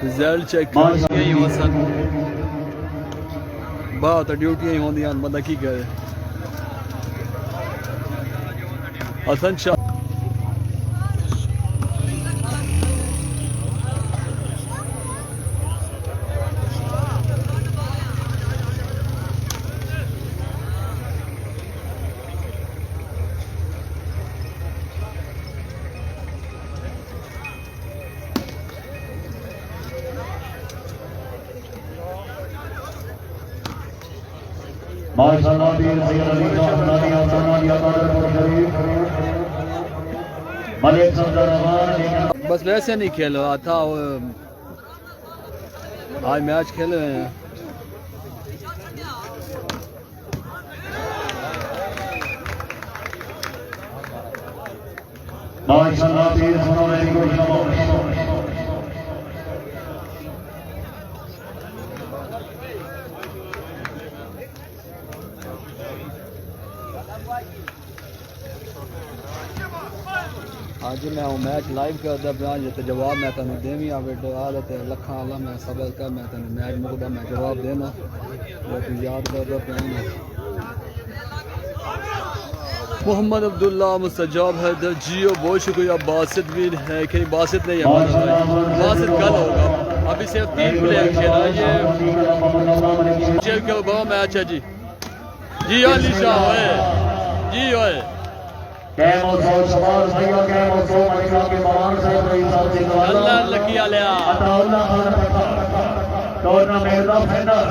Result check यही मसन बहुत ड्यूटियां ही होंदियां बंदा की करे हसन शाह माशाअल्लाह दीन सैयद अली शाहनादिया सनादिया कादरपुर शरीफ मलिक सफदररहमान बस वैसे नहीं खेल रहा था आज मैच खेले हैं माशाअल्लाह दीन सनादिया को आज मैं मैच लाइव करदा पिया तो जवाब मैं तेन देवी वीडियो आदत लखा आला मैं सबक कर मैं तेन मैच मुकदा मैं जवाब देना तू याद करदा पिया मोहम्मद अब्दुल्ला मुस्तजाब हैदर जियो बहुत शुक्रिया बासित भी है कि बासित नहीं है बासित कल होगा अभी सिर्फ 3 प्लेयर खेला ये चल के बहुत मैच है जी अली शाह है जी ओए कैमो सो सवार भैया कैमो सो मलिका के मवान साहब रही साहब जी अल्लाह लकी आलिया अताउल्लाह खान टूर्नामेंट दा फाइनल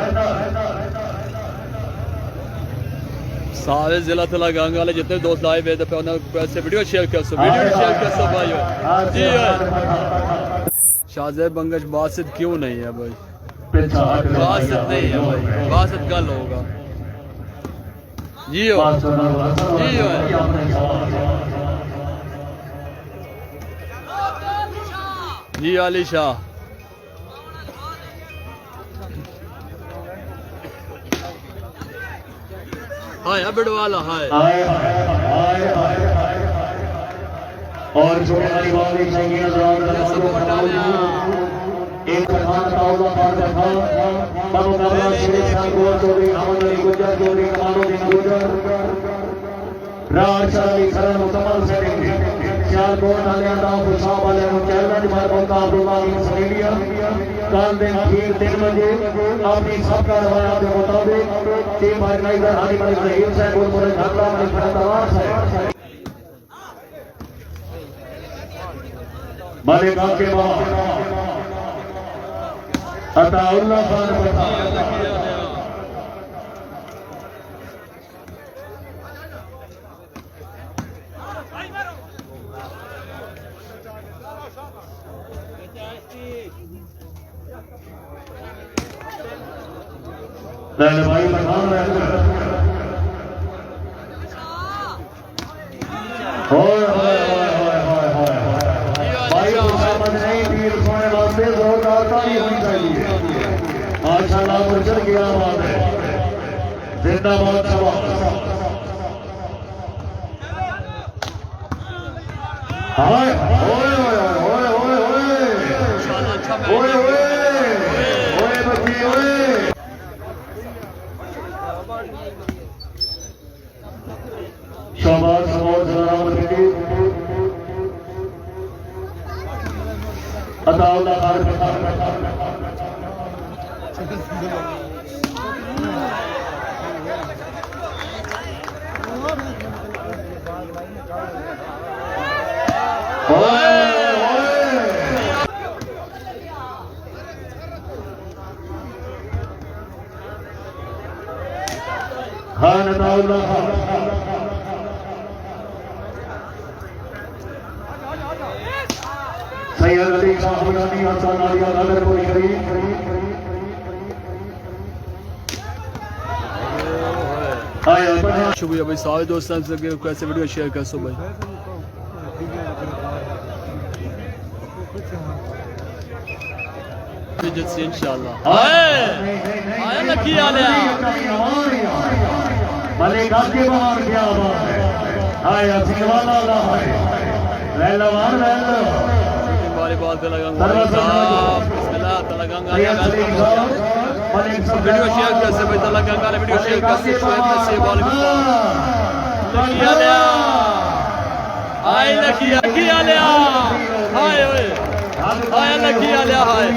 सारे जिला तला गांग वाले जितने दोस्त लाइव है तो से वीडियो शेयर कर सो भाइयों जी शाहजेब बंगश बासित क्यों नहीं है भाई बासित नहीं है भाई बासित कल होगा जी जी अली शाह हाय अबड़ वाला हाय और छोटे वाली वाली चाहिए एक खान ताऊला खान खान बाबू बाबा श्री खान को चोरी अमन अली गुजर चोरी कमानो दिन गुजर राज अली खरन मुकम्मल से चार गोल डाले अंडा खुशाब वाले को चैलेंज मार को अब्दुल्ला बिन सलीलिया कल दिन ठीक 3 बजे अपनी सबका रवाया के मुताबिक टीम ऑर्गेनाइजर हाजी मलिक रहीम साहब को पूरे झगड़ा में फरतवार है मलिक के बाद अताउल्लाह खान भाई पठान भाई नहीं तीर सोने वास्ते जोरदार ताली होनी चाहिए माशाअल्लाह मुर्शद की आवाज है जिंदाबाद हाय ओए ओए ओए ओए ओए ओए ओए बच्ची ओए शाबाश शाबाश सलामत की अताउल्लाह खान खान अताउल्लाह खान सैयद अली शाहनादी हसन आलिया कादरपुर शरीफ शुक्रिया भाई सारे दोस्तों से कैसे वीडियो शेयर कर सो भाई इंशाल्लाह आया लकी आलिया मलिका के बाहर क्या बात है आया सिंहवाला है रहलवान रहलो बारी बात लगा तला गंगा या वेलकम हो गया वीडियो शेयर कर से भाई तला गंगा ने वीडियो शेयर कर से शोएब से वालेकुम लकी आलिया हाय लकी आलिया हाय ओए हाय लकी आलिया हाय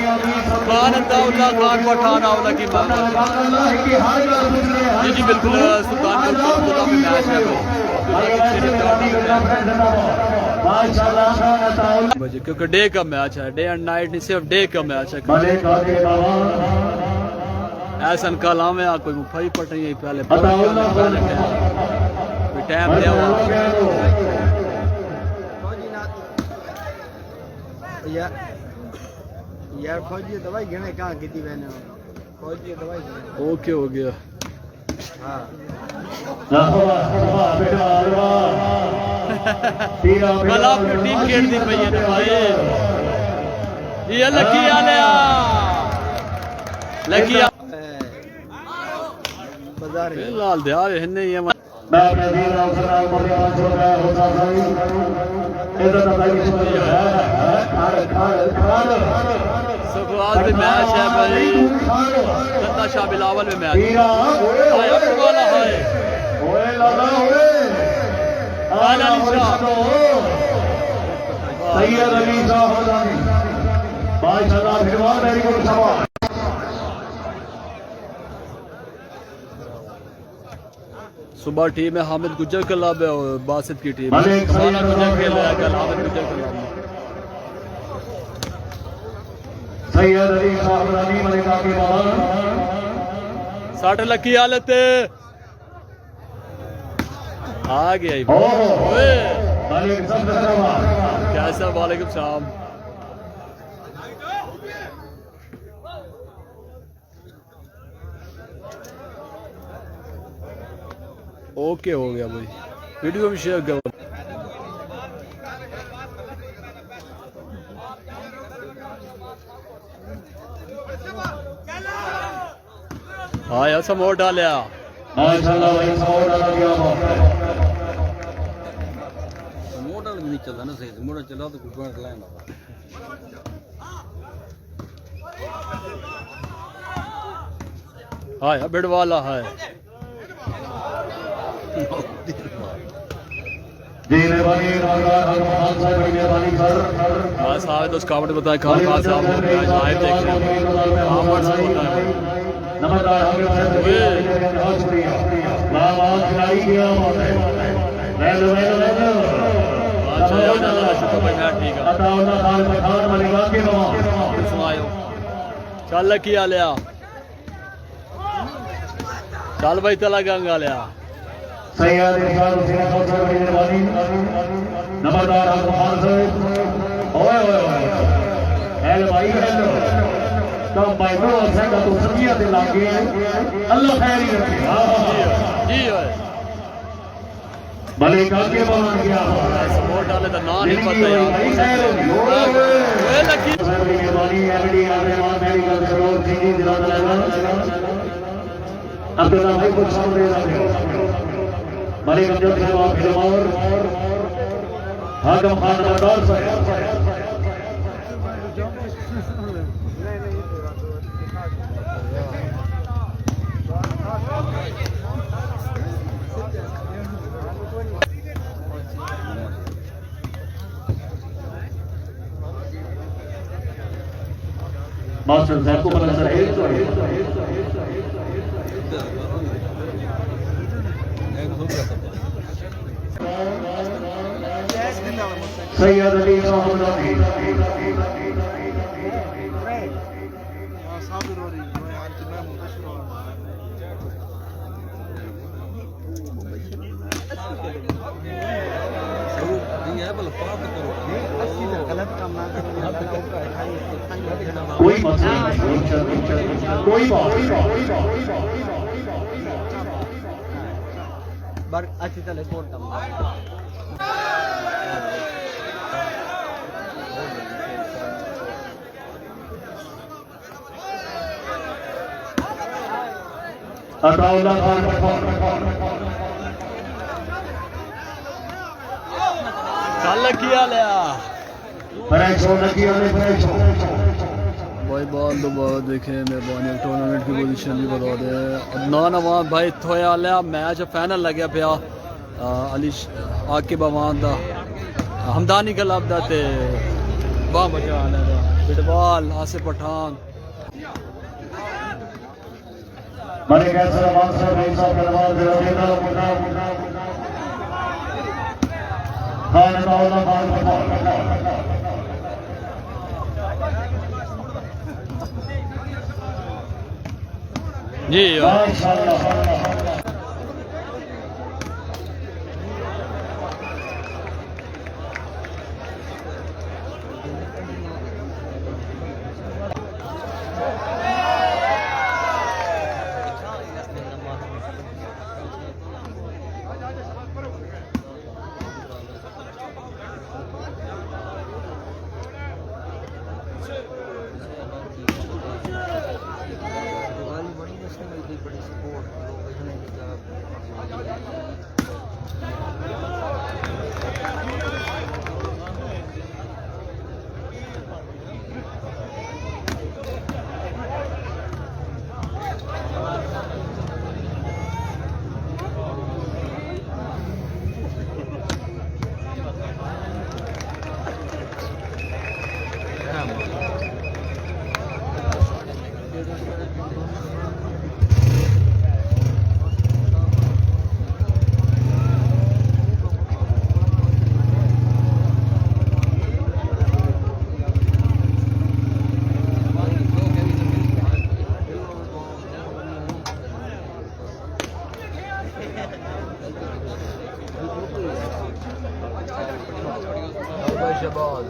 खान दाऊला खान पठान आउला की बात जी बिल्कुल सुल्तानपुर का मैच है भाई क्योंकि डे का मैच है डे एंड नाइट नहीं सिर्फ डे का मैच है ऐसा कला में कोई मुफाई पट रही है पहले टाइम लिया यार फौजी दवाई घेने कहाँ की थी मैंने फौजी दवाई ओके हो गया हाँ कल आपकी टीम खेल दी पई है भाई ये लकी आलिया लकी बाजार लाल दे आवे हन्ने ये मैं अपने वीर अवसर को भी आज हो गया होता सही इधर तो भाई सुन है आज भी मैच है भाई गंदा शाह बिलावल में मैच आया वाला है ओए लाला ओए आला अली शाह सैयद अली शाह हज़ारी माशाअल्लाह फिरमान मेरी को सवाल सुबह टीम है हामिद गुज्जर क्लब है और बासित की टीम है कमाना गुज्जर खेल रहा है कल हामिद गुज्जर क्लब में सैयद अली शाह हज़ारी मलिका के बाहर 60 लकी हालत आ गया ओए कैसा वालेकुम सलाम ओके हो गया भाई वीडियो में शेयर करो हाँ यार समोर डालिया माशाअल्लाह भाई समोर डाला गया मोटर भी नहीं चलता ना सही से मोटर चला तो गुब्बारा चलाएगा हाँ यार बेड वाला है हाँ साहब तो स्काउट बताए खान खान साहब लाइव देख रहे हैं हाँ व्हाट्सएप बताए नमस्कार अच्छा यार शुक्र भाई मैं ठीक है सुनायो चल लकी आ लिया चल भाई तला गंगा लिया नमस्कार भाई तो माइक्रो सेंटर तो सदिया दे लागे अल्लाह खैर ही रखे जी ओए भले काके बना गया सपोर्ट डाले तो ना नहीं पता यार ओए लकी मेहरबानी एमडी रहमान मेडिकल स्टोर जी दिलाना अब्दुल्ला भाई को सामने रखे भले गंजो के बाप फिल्मौर हाकम खान नमदार साहब मास्टर साहब को पता चला सैयद अली कोई मसला नहीं कोई बात बर अच्छी तरह कोट अताउल्लाह खान चल किया लिया फ्रेश हो लगी हमने फ्रेश हो भाई बाल दोबारा देखें मेहरबानी टूर्नामेंट की पोजीशन भी बता दें। अदनान अवान भाई थोया लिया मैच फाइनल लगे पिया अली आकिब अवान दा हमदानी क्लब दा ते वाह मजा आने दा फुटबॉल आसिफ पठान बड़े कैसे मानसर भाई साहब करवाल दे रहे खान मौला बाल जी माशाअल्लाह शबाज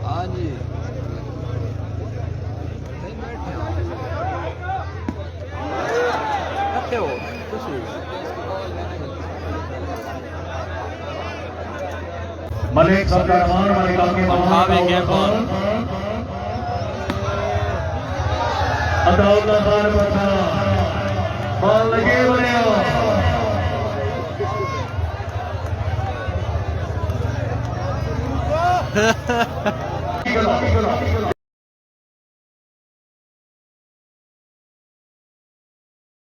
हाँ जी मलिक सरकार मलिक आपके अदाउल्ला खान पठान बॉल लगे बने